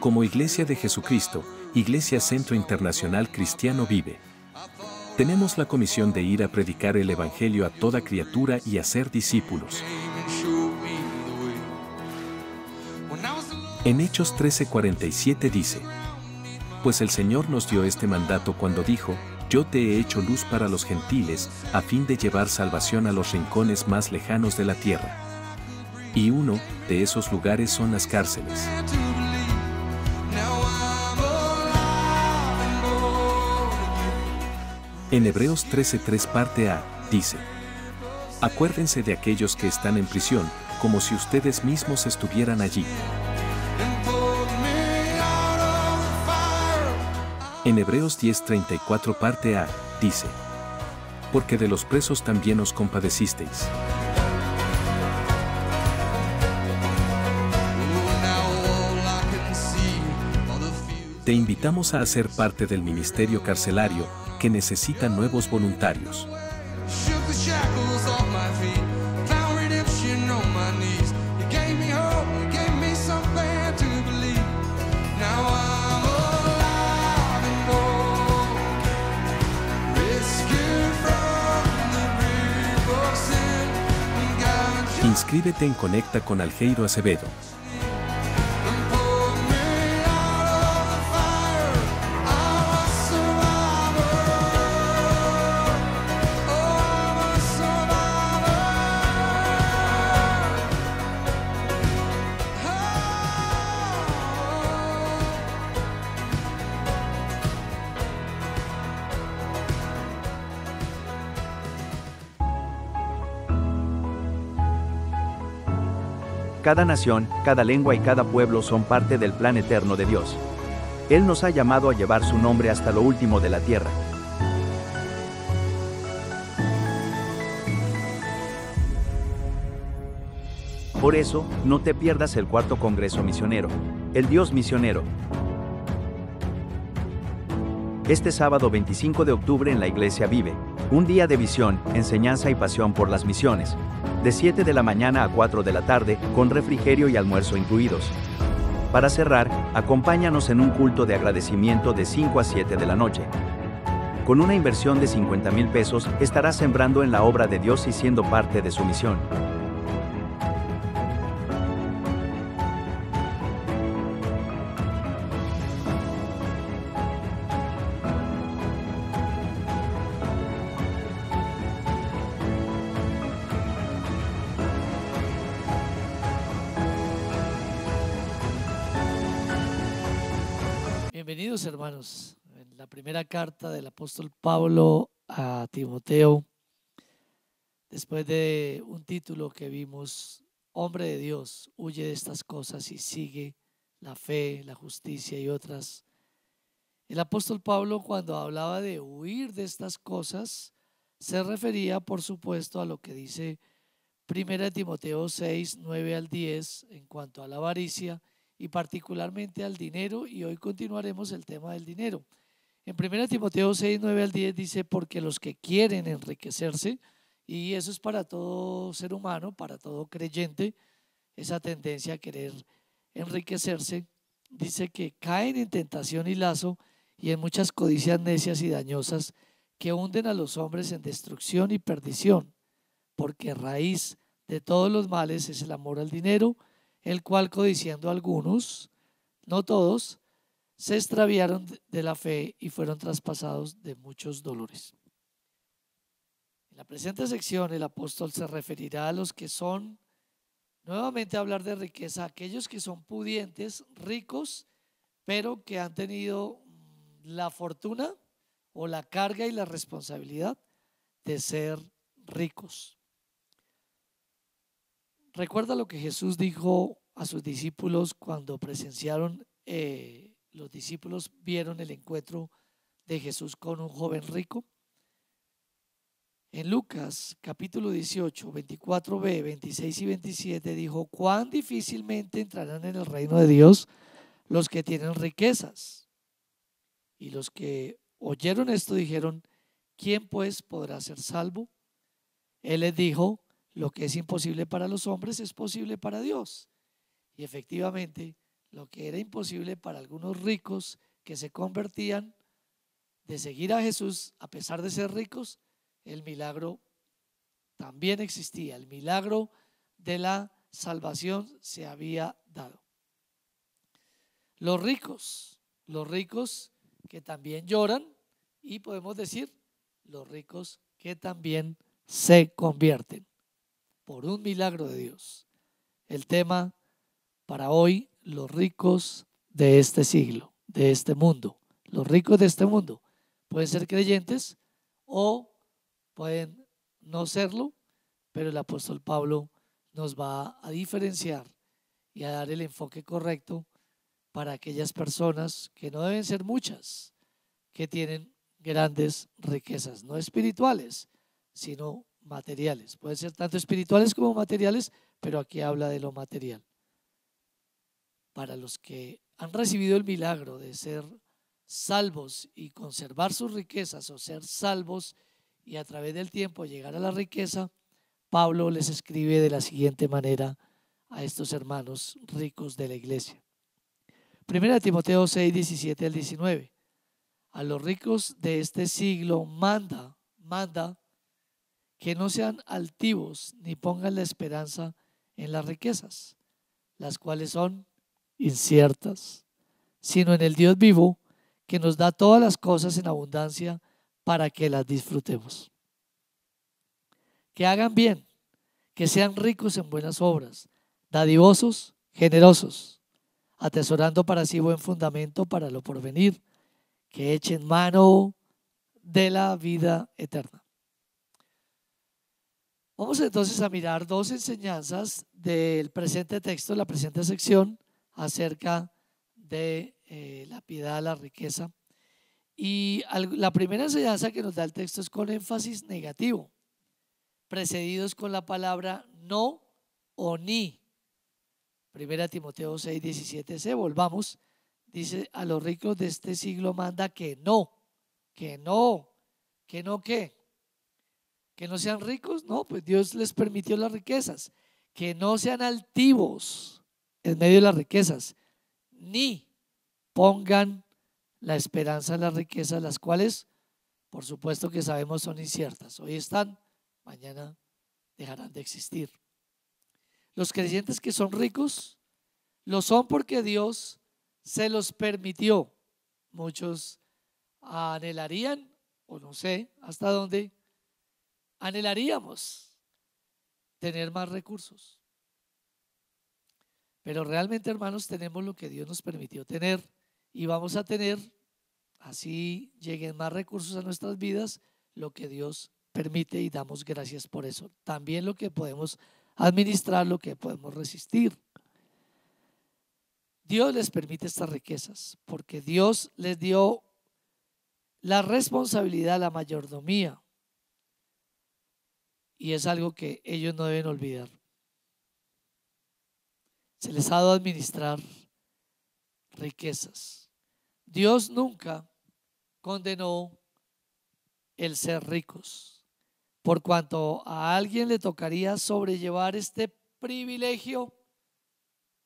Como Iglesia de Jesucristo, Iglesia Centro Internacional Cristiano Vive, tenemos la comisión de ir a predicar el Evangelio a toda criatura y a ser discípulos. En Hechos 13:47 dice: Pues el Señor nos dio este mandato cuando dijo: Yo te he hecho luz para los gentiles, a fin de llevar salvación a los rincones más lejanos de la tierra. Y uno de esos lugares son las cárceles. En Hebreos 13:3 parte A, dice: Acuérdense de aquellos que están en prisión, como si ustedes mismos estuvieran allí. En Hebreos 10:34 parte A, dice: Porque de los presos también os compadecisteis. Te invitamos a ser parte del ministerio carcelario, que necesita nuevos voluntarios. Inscríbete en Conecta con Aljeiro Acevedo. Cada nación, cada lengua y cada pueblo son parte del plan eterno de Dios. Él nos ha llamado a llevar su nombre hasta lo último de la tierra. Por eso, no te pierdas el cuarto Congreso Misionero, el Dios Misionero. Este sábado 25 de octubre en la Iglesia Vive, un día de visión, enseñanza y pasión por las misiones, de 7 de la mañana a 4 de la tarde, con refrigerio y almuerzo incluidos. Para cerrar, acompáñanos en un culto de agradecimiento de 5 a 7 de la noche. Con una inversión de 50,000 pesos, estarás sembrando en la obra de Dios y siendo parte de su misión. Bienvenidos, hermanos. En la primera carta del apóstol Pablo a Timoteo, después de un título que vimos: Hombre de Dios, huye de estas cosas y sigue la fe, la justicia y otras. El apóstol Pablo, cuando hablaba de huir de estas cosas, se refería, por supuesto, a lo que dice 1 Timoteo 6, 9 al 10 en cuanto a la avaricia y particularmente al dinero, y hoy continuaremos el tema del dinero. En 1 Timoteo 6, 9 al 10 dice: porque los que quieren enriquecerse, y eso es para todo ser humano, para todo creyente, esa tendencia a querer enriquecerse, dice que caen en tentación y lazo y en muchas codicias necias y dañosas que hunden a los hombres en destrucción y perdición, porque raíz de todos los males es el amor al dinero, el cual, codiciando algunos, no todos, se extraviaron de la fe y fueron traspasados de muchos dolores. En la presente sección el apóstol se referirá a los que son, nuevamente a hablar de riqueza, aquellos que son pudientes, ricos, pero que han tenido la fortuna o la carga y la responsabilidad de ser ricos. Recuerda lo que Jesús dijo a sus discípulos cuando presenciaron, los discípulos vieron el encuentro de Jesús con un joven rico. En Lucas capítulo 18, 24b, 26 y 27 dijo: cuán difícilmente entrarán en el reino de Dios los que tienen riquezas. Y los que oyeron esto dijeron: ¿quién pues podrá ser salvo? Él les dijo: lo que es imposible para los hombres es posible para Dios. Y efectivamente, lo que era imposible para algunos ricos que se convertían de seguir a Jesús a pesar de ser ricos, el milagro también existía. El milagro de la salvación se había dado. Los ricos que también lloran, y podemos decir los ricos que también se convierten por un milagro de Dios. El tema para hoy: los ricos de este siglo, de este mundo. Los ricos de este mundo pueden ser creyentes o pueden no serlo, pero el apóstol Pablo nos va a diferenciar y a dar el enfoque correcto para aquellas personas, que no deben ser muchas, que tienen grandes riquezas, no espirituales, sino materiales. Pueden ser tanto espirituales como materiales, pero aquí habla de lo material. Para los que han recibido el milagro de ser salvos y conservar sus riquezas, o ser salvos y a través del tiempo llegar a la riqueza, Pablo les escribe de la siguiente manera a estos hermanos ricos de la iglesia. 1 Timoteo 6, 17 al 19. A los ricos de este siglo manda que no sean altivos ni pongan la esperanza en las riquezas, las cuales son inciertas, sino en el Dios vivo, que nos da todas las cosas en abundancia para que las disfrutemos. Que hagan bien, que sean ricos en buenas obras, dadivosos, generosos, atesorando para sí buen fundamento para lo porvenir, que echen mano de la vida eterna. Vamos entonces a mirar dos enseñanzas del presente texto, la presente sección, acerca de la piedad, la riqueza. Y la primera enseñanza que nos da el texto es con énfasis negativo, precedidos con la palabra no o ni. 1 Timoteo 6, 17c, volvamos. Dice: a los ricos de este siglo manda que no sean ricos. No, pues Dios les permitió las riquezas. Que no sean altivos en medio de las riquezas, ni pongan la esperanza en las riquezas, las cuales por supuesto que sabemos son inciertas. Hoy están, mañana dejarán de existir. Los creyentes que son ricos lo son porque Dios se los permitió. Muchos anhelarían, o no sé hasta dónde anhelaríamos, tener más recursos. Pero realmente, hermanos, tenemos lo que Dios nos permitió tener, y vamos a tener, así lleguen más recursos a nuestras vidas, lo que Dios permite, y damos gracias por eso. También lo que podemos administrar, lo que podemos resistir. Dios les permite estas riquezas porque Dios les dio la responsabilidad, la mayordomía, y es algo que ellos no deben olvidar. Se les ha dado a administrar riquezas. Dios nunca condenó el ser ricos, por cuanto a alguien le tocaría sobrellevar este privilegio,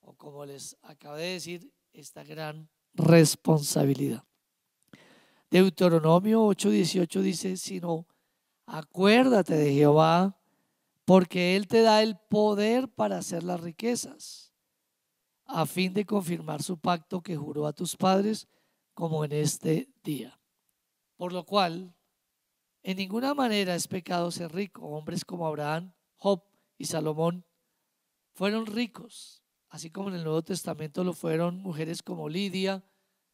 o como les acabé de decir, esta gran responsabilidad. Deuteronomio 8:18 dice: sino acuérdate de Jehová, porque Él te da el poder para hacer las riquezas, a fin de confirmar su pacto que juró a tus padres, como en este día. Por lo cual, en ninguna manera es pecado ser rico. Hombres como Abraham, Job y Salomón fueron ricos, así como en el Nuevo Testamento lo fueron mujeres como Lidia,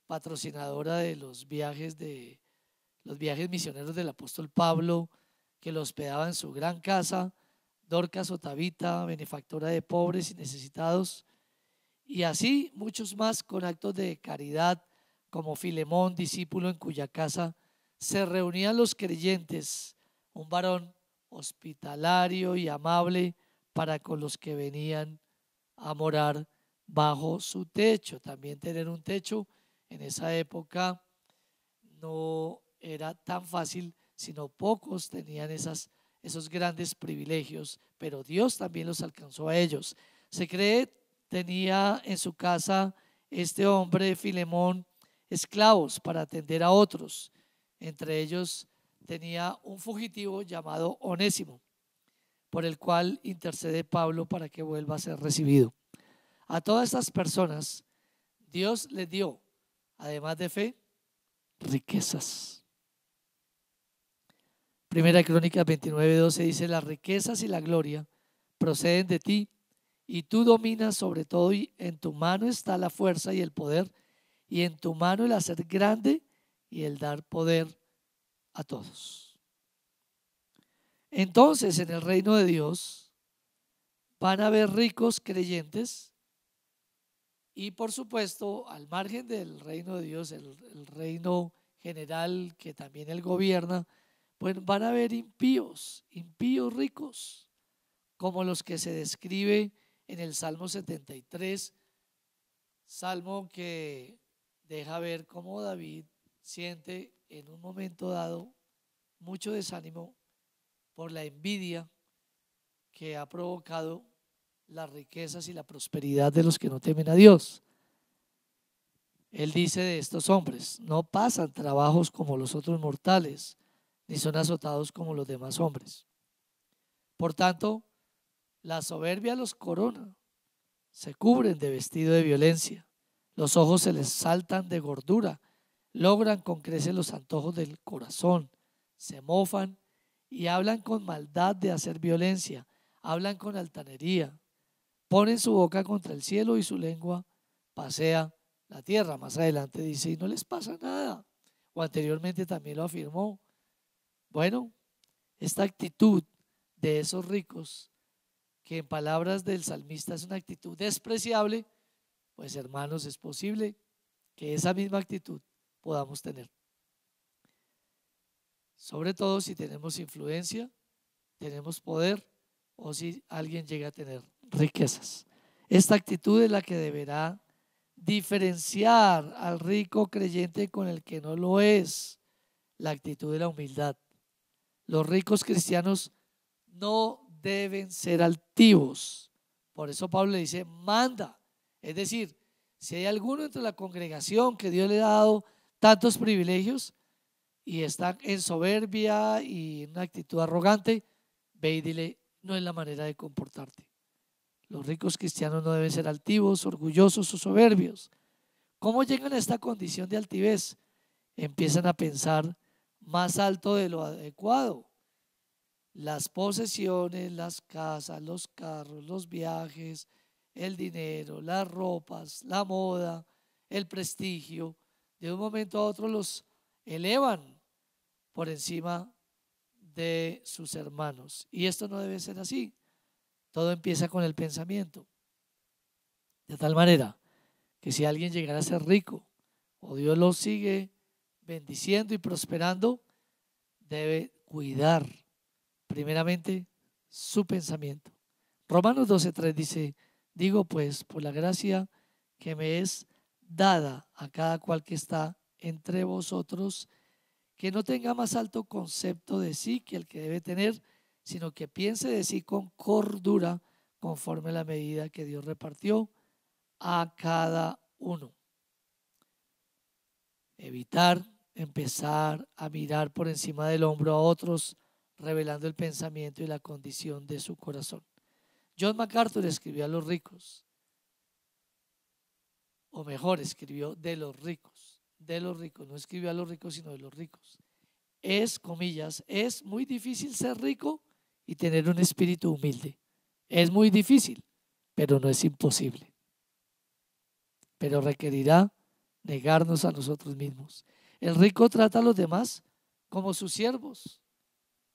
patrocinadora de los viajes misioneros del apóstol Pablo, que lo hospedaba en su gran casa, Dorcas o Tabita, benefactora de pobres y necesitados, y así muchos más con actos de caridad, como Filemón, discípulo en cuya casa se reunían los creyentes, un varón hospitalario y amable para con los que venían a morar bajo su techo. También tener un techo en esa época no era tan fácil, sino pocos tenían esos grandes privilegios, pero Dios también los alcanzó a ellos. Se cree tenía en su casa este hombre, Filemón, esclavos para atender a otros. Entre ellos tenía un fugitivo llamado Onésimo, por el cual intercede Pablo para que vuelva a ser recibido. A todas estas personas Dios les dio, además de fe, riquezas. Primera Crónicas 29:12 dice: las riquezas y la gloria proceden de ti, y tú dominas sobre todo, y en tu mano está la fuerza y el poder, y en tu mano el hacer grande y el dar poder a todos. Entonces, en el reino de Dios van a haber ricos creyentes, y por supuesto, al margen del reino de Dios, el reino general que también Él gobierna, pues van a haber impíos ricos, como los que se describe en el Salmo 73, salmo que deja ver cómo David siente en un momento dado mucho desánimo por la envidia que ha provocado las riquezas y la prosperidad de los que no temen a Dios. Él dice de estos hombres: no pasan trabajos como los otros mortales, ni son azotados como los demás hombres. Por tanto, la soberbia los corona, se cubren de vestido de violencia, los ojos se les saltan de gordura, logran con creces los antojos del corazón, se mofan y hablan con maldad de hacer violencia, hablan con altanería, ponen su boca contra el cielo y su lengua pasea la tierra. Más adelante dice: y no les pasa nada. O anteriormente también lo afirmó. Bueno, esta actitud de esos ricos, que en palabras del salmista es una actitud despreciable, pues hermanos, es posible que esa misma actitud podamos tener. Sobre todo si tenemos influencia, tenemos poder, o si alguien llega a tener riquezas. Esta actitud es la que deberá diferenciar al rico creyente con el que no lo es: la actitud de la humildad. Los ricos cristianos no deben ser altivos. Por eso Pablo le dice: manda. Es decir, si hay alguno entre la congregación que Dios le ha dado tantos privilegios y está en soberbia y en una actitud arrogante, ve y dile: no es la manera de comportarte. Los ricos cristianos no deben ser altivos, orgullosos o soberbios. ¿Cómo llegan a esta condición de altivez? Empiezan a pensar más alto de lo adecuado. Las posesiones, las casas, los carros, los viajes, el dinero, las ropas, la moda, el prestigio, de un momento a otro los elevan por encima de sus hermanos. Y esto no debe ser así. Todo empieza con el pensamiento. De tal manera que si alguien llegara a ser rico, o Dios lo sigue bendiciendo y prosperando, debe cuidar primeramente su pensamiento. Romanos 12:3 dice: digo pues, por la gracia que me es dada a cada cual que está entre vosotros, que no tenga más alto concepto de sí que el que debe tener, sino que piense de sí con cordura, conforme a la medida que Dios repartió a cada uno. Evitar empezar a mirar por encima del hombro a otros, revelando el pensamiento y la condición de su corazón. John MacArthur escribió a los ricos, o mejor, escribió de los ricos, no escribió a los ricos, sino de los ricos. Es, comillas, es muy difícil ser rico y tener un espíritu humilde. Es muy difícil, pero no es imposible. Pero requerirá negarnos a nosotros mismos. El rico trata a los demás como sus siervos,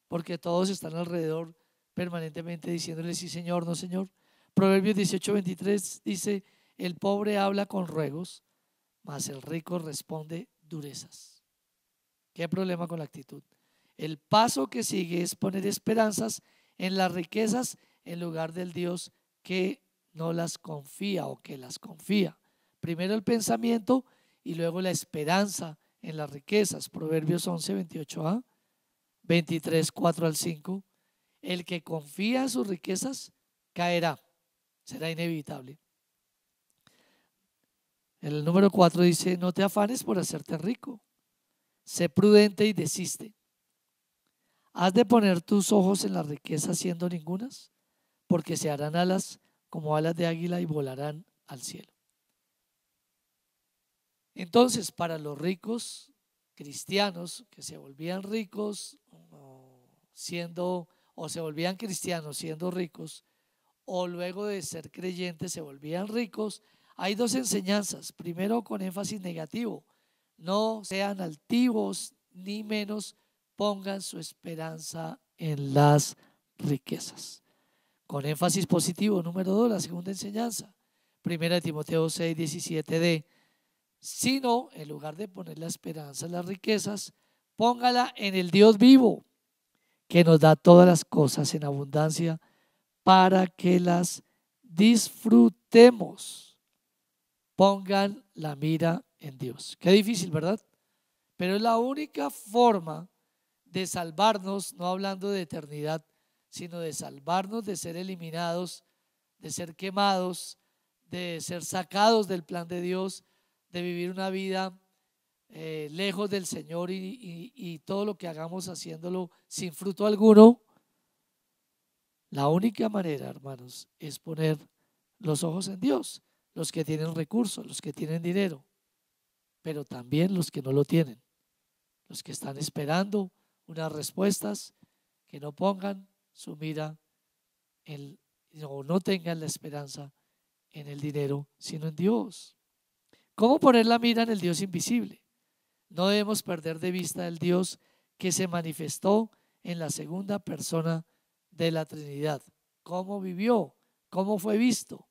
porque todos están alrededor permanentemente diciéndole: sí señor, no señor. Proverbios 18:23 dice: el pobre habla con ruegos, mas el rico responde durezas. ¿Qué problema con la actitud? El paso que sigue es poner esperanzas en las riquezas en lugar del Dios que no las confía o que las confía. Primero el pensamiento y luego la esperanza en las riquezas. Proverbios 11:28a, 23:4-5. El que confía en sus riquezas caerá, será inevitable. El número 4 dice, no te afanes por hacerte rico. Sé prudente y desiste. ¿Has de poner tus ojos en las riquezas siendo ningunas? Porque se harán alas como alas de águila y volarán al cielo. Entonces, para los ricos cristianos que se volvían ricos o se volvían cristianos siendo ricos, o luego de ser creyentes se volvían ricos, hay dos enseñanzas. Primero, con énfasis negativo: no sean altivos ni menos pongan su esperanza en las riquezas. Con énfasis positivo, número 2, la segunda enseñanza, 1 Timoteo 6:17 sino en lugar de poner la esperanza en las riquezas, póngala en el Dios vivo, que nos da todas las cosas en abundancia para que las disfrutemos. Pongan la mira en Dios. Qué difícil, ¿verdad? Pero es la única forma de salvarnos, no hablando de eternidad, sino de salvarnos de ser eliminados, de ser quemados, de ser sacados del plan de Dios, de vivir una vida lejos del Señor y todo lo que hagamos haciéndolo sin fruto alguno. La única manera, hermanos, es poner los ojos en Dios. Los que tienen recursos, los que tienen dinero, pero también los que no lo tienen, los que están esperando unas respuestas, que no pongan su mira o no tengan la esperanza en el dinero, sino en Dios. ¿Cómo poner la mira en el Dios invisible? No debemos perder de vista el Dios que se manifestó en la segunda persona de la Trinidad. ¿Cómo vivió? ¿Cómo fue visto?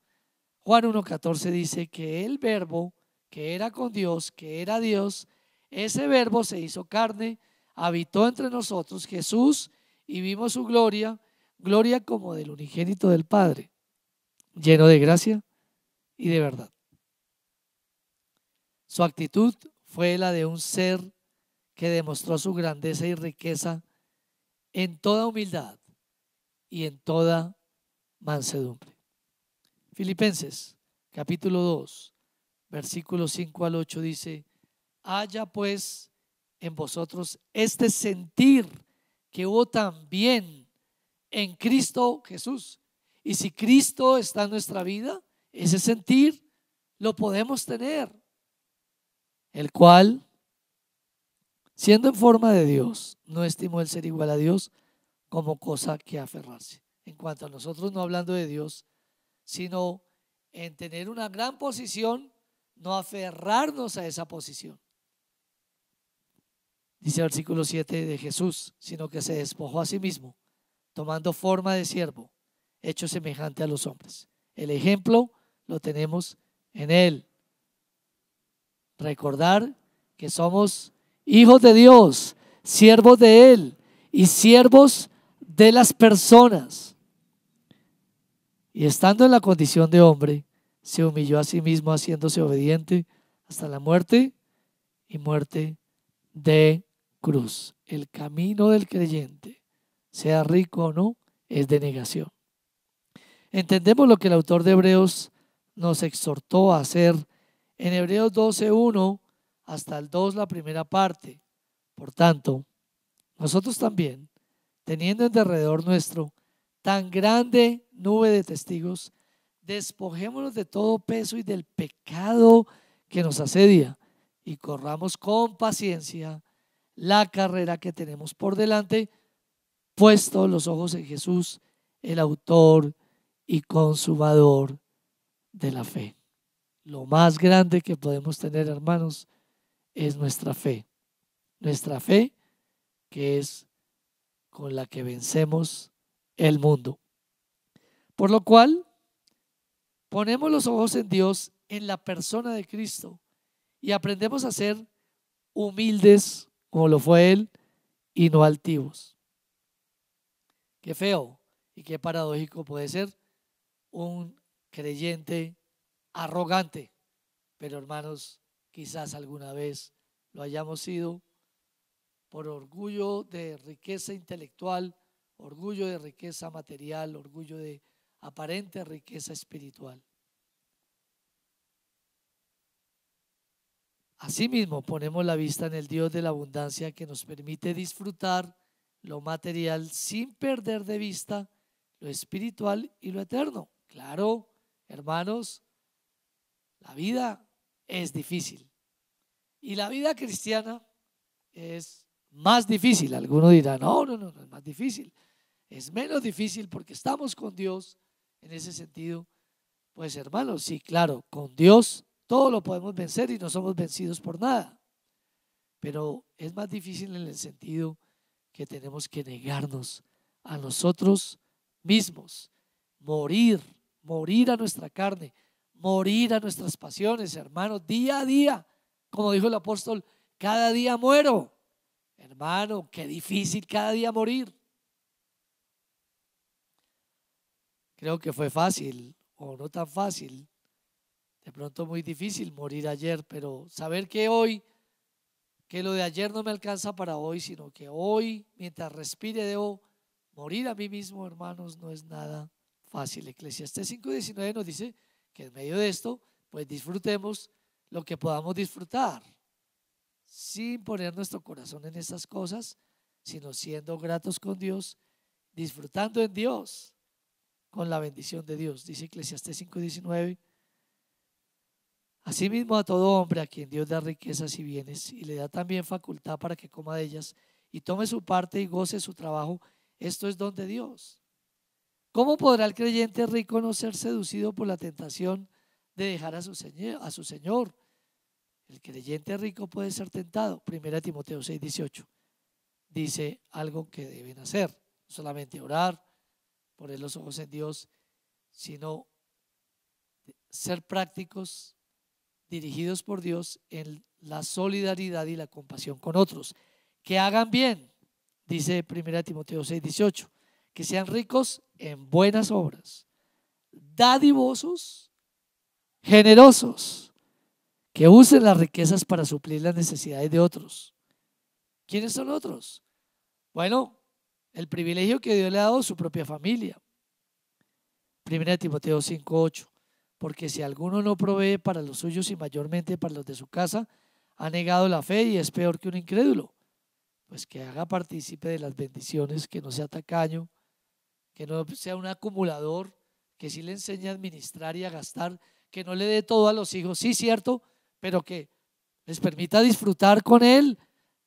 Juan 1:14 dice que el verbo que era con Dios, que era Dios, ese verbo se hizo carne, habitó entre nosotros, Jesús, y vimos su gloria, gloria como del unigénito del Padre, lleno de gracia y de verdad. Su actitud fue la de un ser que demostró su grandeza y riqueza en toda humildad y en toda mansedumbre. Filipenses capítulo 2, versículos 5 al 8 dice: haya pues en vosotros este sentir que hubo también en Cristo Jesús. Y si Cristo está en nuestra vida, ese sentir lo podemos tener, el cual, siendo en forma de Dios, no estimó el ser igual a Dios como cosa que aferrarse. En cuanto a nosotros, no hablando de Dios, sino en tener una gran posición, no aferrarnos a esa posición. Dice el versículo 7 de Jesús, sino que se despojó a sí mismo, tomando forma de siervo, hecho semejante a los hombres. El ejemplo lo tenemos en Él. Recordar que somos hijos de Dios, siervos de Él y siervos de las personas. Y estando en la condición de hombre, se humilló a sí mismo, haciéndose obediente hasta la muerte y muerte de cruz. El camino del creyente, sea rico o no, es de negación. Entendemos lo que el autor de Hebreos nos exhortó a hacer en Hebreos 12:1 hasta el 2, la primera parte. Por tanto, nosotros también, teniendo en derredor nuestro tan grande nube de testigos, despojémonos de todo peso y del pecado que nos asedia y corramos con paciencia la carrera que tenemos por delante, puesto los ojos en Jesús, el autor y consumador de la fe. Lo más grande que podemos tener, hermanos, es nuestra fe. Nuestra fe, que es con la que vencemos el mundo. Por lo cual, ponemos los ojos en Dios, en la persona de Cristo, y aprendemos a ser humildes como lo fue Él y no altivos. Qué feo y qué paradójico puede ser un creyente arrogante, pero hermanos, quizás alguna vez lo hayamos sido por orgullo de riqueza intelectual, orgullo de riqueza material, orgullo de aparente riqueza espiritual. Asimismo, ponemos la vista en el Dios de la abundancia que nos permite disfrutar lo material sin perder de vista lo espiritual y lo eterno. Claro, hermanos, la vida es difícil y la vida cristiana es más difícil. Algunos dirán, no es más difícil. Es menos difícil porque estamos con Dios en ese sentido. Pues hermanos, sí, claro, con Dios todo lo podemos vencer y no somos vencidos por nada. Pero es más difícil en el sentido que tenemos que negarnos a nosotros mismos, morir a nuestra carne, morir a nuestras pasiones, hermanos, día a día. Como dijo el apóstol, cada día muero. Hermano, qué difícil cada día morir. Creo que fue fácil o no tan fácil, de pronto muy difícil morir ayer, pero saber que hoy, que lo de ayer no me alcanza para hoy, sino que hoy, mientras respire, debo morir a mí mismo, hermanos, no es nada fácil. Eclesiastés 5:19 nos dice que en medio de esto, pues disfrutemos lo que podamos disfrutar, sin poner nuestro corazón en estas cosas, sino siendo gratos con Dios, disfrutando en Dios, con la bendición de Dios. Dice Eclesiastés 5:19: asimismo a todo hombre a quien Dios da riquezas y bienes y le da también facultad para que coma de ellas y tome su parte y goce su trabajo, esto es don de Dios. ¿Cómo podrá el creyente rico no ser seducido por la tentación de dejar a su Señor? El creyente rico puede ser tentado. 1 Timoteo 6:18 dice algo que deben hacer: no solamente orar, poner los ojos en Dios, sino ser prácticos, dirigidos por Dios en la solidaridad y la compasión con otros. Que hagan bien, dice 1 Timoteo 6:18, que sean ricos en buenas obras, dadivosos, generosos, que usen las riquezas para suplir las necesidades de otros. ¿Quiénes son otros? Bueno, el privilegio que Dios le ha dado a su propia familia. 1 Timoteo 5:8, porque si alguno no provee para los suyos y mayormente para los de su casa, ha negado la fe y es peor que un incrédulo. Pues que haga partícipe de las bendiciones, que no sea tacaño, que no sea un acumulador, que sí le enseñe a administrar y a gastar, que no le dé todo a los hijos, sí, cierto, pero que les permita disfrutar con él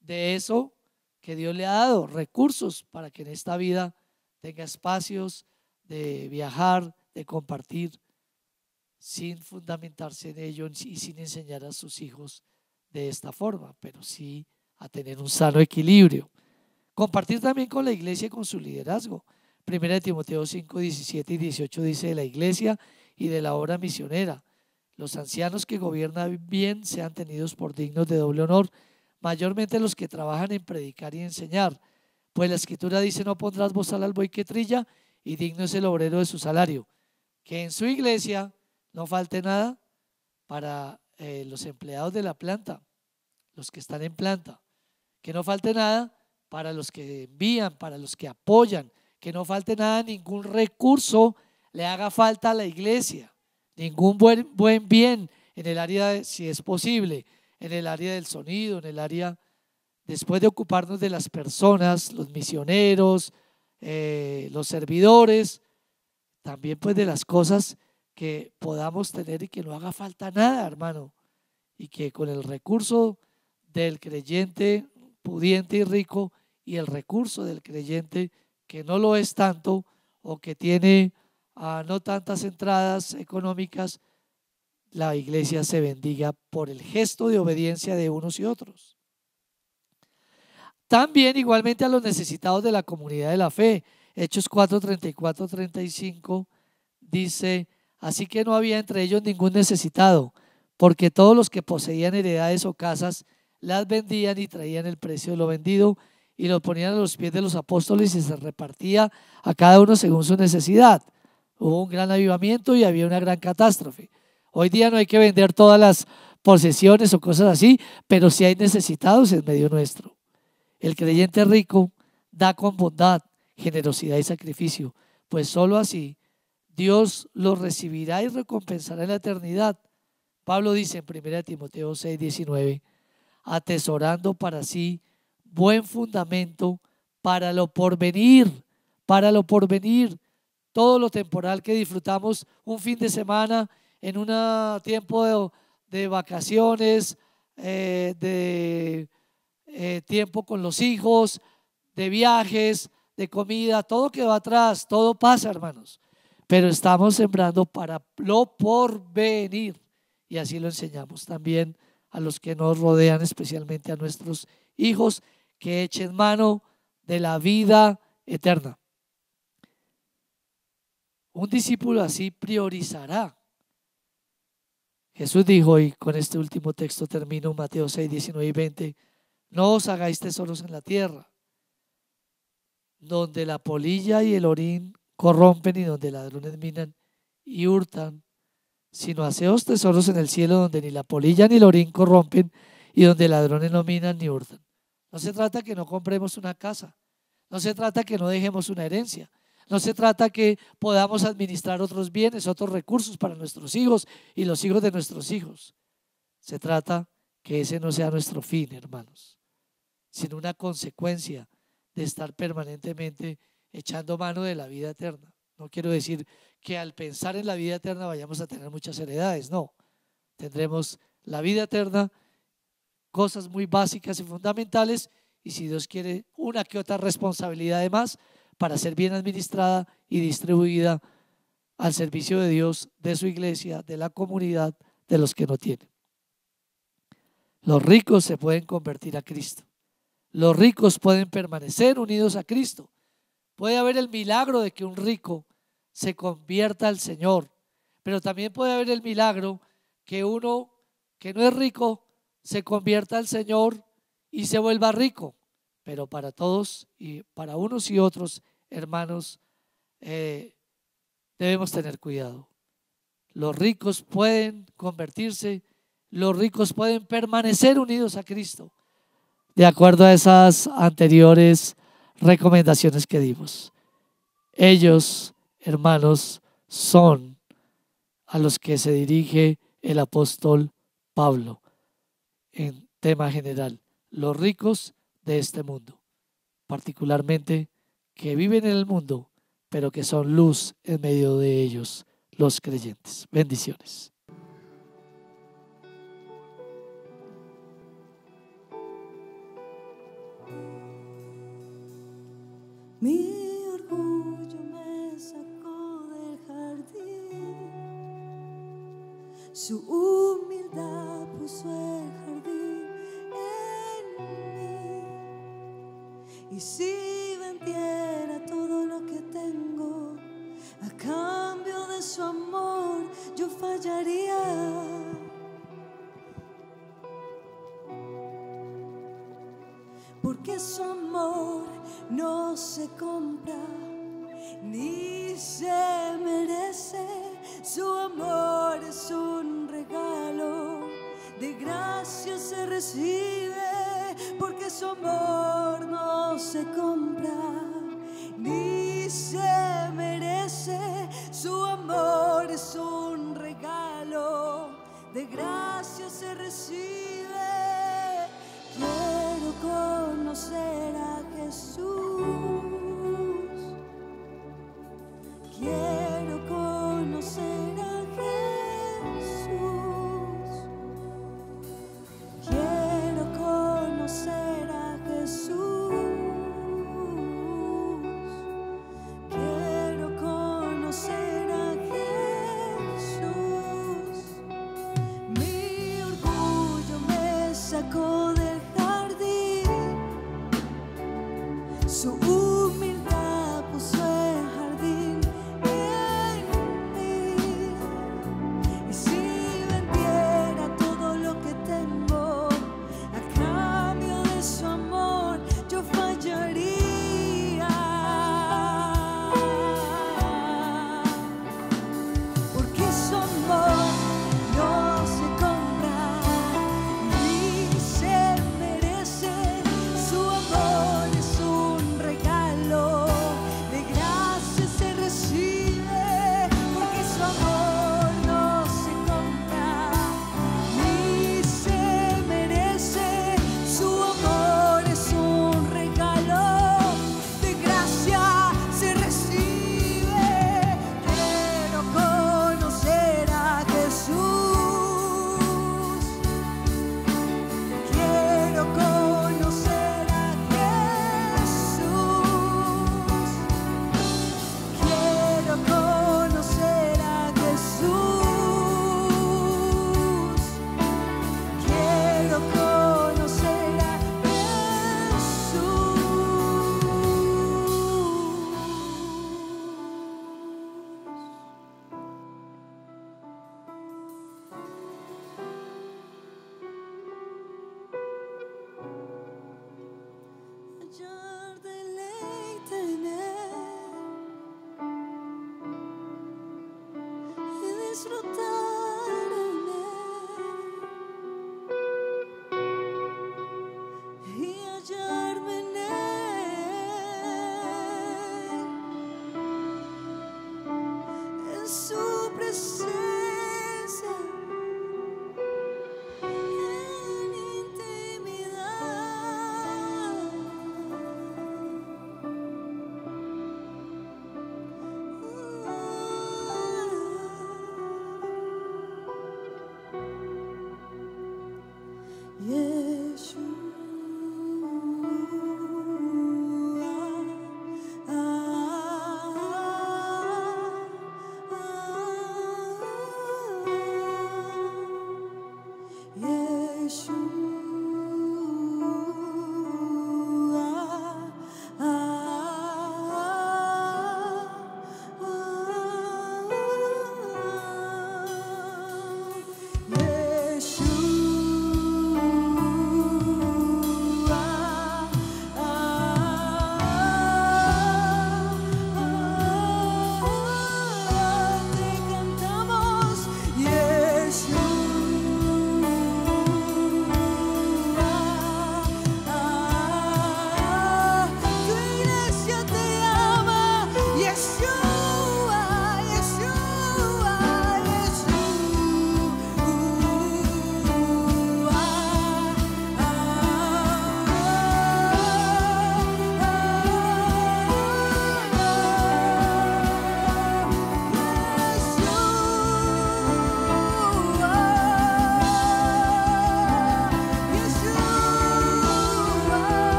de eso que Dios le ha dado, recursos para que en esta vida tenga espacios de viajar, de compartir, sin fundamentarse en ello y sin enseñar a sus hijos de esta forma, pero sí a tener un sano equilibrio. Compartir también con la iglesia y con su liderazgo. 1 Timoteo 5:17 y 18 dice: de la iglesia y de la obra misionera, los ancianos que gobiernan bien sean tenidos por dignos de doble honor, mayormente los que trabajan en predicar y enseñar, pues la escritura dice: no pondrás bozal al buey que trilla, y digno es el obrero de su salario. Que en su iglesia no falte nada para los empleados de la planta, los que están en planta, que no falte nada para los que envían, para los que apoyan, que no falte nada, ningún recurso le haga falta a la iglesia, ningún buen bien en el área, si es posible, en el área del sonido, en el área, después de ocuparnos de las personas, los misioneros, los servidores, también pues de las cosas que podamos tener y que no haga falta nada, hermano, y que con el recurso del creyente pudiente y rico y el recurso del creyente que no lo es tanto o que tiene no tantas entradas económicas, la iglesia se bendiga por el gesto de obediencia de unos y otros. También igualmente a los necesitados de la comunidad de la fe. Hechos 4:34-35 dice: así que no había entre ellos ningún necesitado, porque todos los que poseían heredades o casas las vendían y traían el precio de lo vendido y lo ponían a los pies de los apóstoles y se repartía a cada uno según su necesidad. Hubo un gran avivamiento y había una gran catástrofe. Hoy día no hay que vender todas las posesiones o cosas así, pero sí hay necesitados en medio nuestro. El creyente rico da con bondad, generosidad y sacrificio, pues solo así Dios los recibirá y recompensará en la eternidad Pablo dice en 1 Timoteo 6:19, atesorando para sí buen fundamento para lo porvenir, todo lo temporal que disfrutamos un fin de semana, en un tiempo de vacaciones, de tiempo con los hijos, de viajes, de comida, todo que va atrás, todo pasa, hermanos. Pero estamos sembrando para lo porvenir, y así lo enseñamos también a los que nos rodean, especialmente a nuestros hijos, que echen mano de la vida eterna. Un discípulo así priorizará. Jesús dijo, y con este último texto termino, Mateo 6, 19 y 20, no os hagáis tesoros en la tierra, donde la polilla y el orín corrompen y donde ladrones minan y hurtan, sino haceos tesoros en el cielo, donde ni la polilla ni el orín corrompen y donde ladrones no minan ni hurtan. No se trata que no compremos una casa, no se trata que no dejemos una herencia, no se trata que podamos administrar otros bienes, otros recursos para nuestros hijos y los hijos de nuestros hijos. Se trata que ese no sea nuestro fin, hermanos, sino una consecuencia de estar permanentemente echando mano de la vida eterna. No quiero decir que al pensar en la vida eterna vayamos a tener muchas heredades, no. Tendremos la vida eterna, cosas muy básicas y fundamentales, y si Dios quiere, una que otra responsabilidad de más para ser bien administrada y distribuida al servicio de Dios, de su iglesia, de la comunidad, de los que no tienen. Los ricos se pueden convertir a Cristo. Los ricos pueden permanecer unidos a Cristo. Puede haber el milagro de que un rico se convierta al Señor, pero también puede haber el milagro que uno que no es rico se convierta al Señor y se vuelva rico. Pero para todos y para unos y otros, hermanos, debemos tener cuidado. Los ricos pueden convertirse, los ricos pueden permanecer unidos a Cristo, de acuerdo a esas anteriores recomendaciones que dimos. Ellos, hermanos, son a los que se dirige el apóstol Pablo en tema general, los ricos de este mundo, particularmente que viven en el mundo, pero que son luz en medio de ellos, los creyentes. Bendiciones. Mi orgullo me sacó del jardín, su humildad puso el jardín en mí. Y si vendiera todo lo que tengo a cambio de su amor, yo fallaría. Porque su amor no se compra ni se merece. Su amor es un regalo, de gracia se recibe. Porque su amor no se compra ni se merece. Su amor es un regalo, de gracia se recibe. Quiero conocer a Jesús. Quiero conocer a Jesús. Quiero conocer a Jesús. Quiero conocer a Jesús. Mi orgullo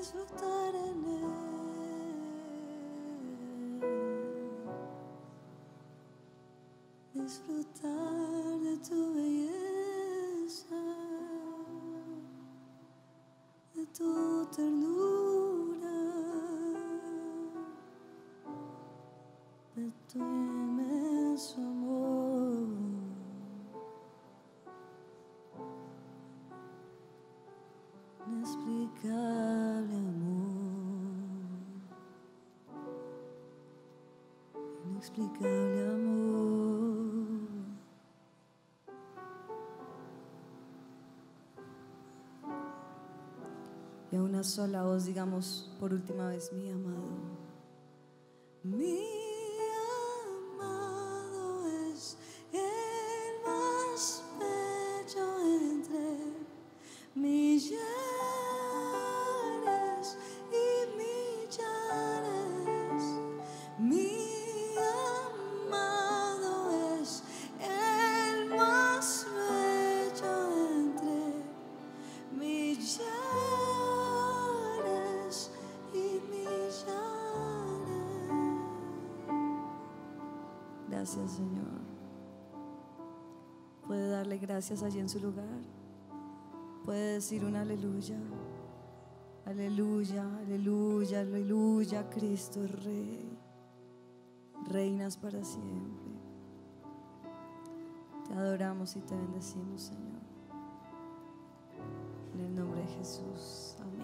disfrutar en él, disfrutar de tu belleza, de tu ternura, de tu inmenso amor. Inexplicable amor, inexplicable amor. Y a una sola voz digamos por última vez: mi amado, mi amado es el más bello entre millares y millares. Mi amado es el más bello entre millares y millares. Gracias, Señor. Puede darle gracias allí en su lugar. Puede decir un aleluya, aleluya, aleluya, aleluya. Cristo es Rey, reinas para siempre. Te adoramos y te bendecimos, Señor, en el nombre de Jesús. Amén.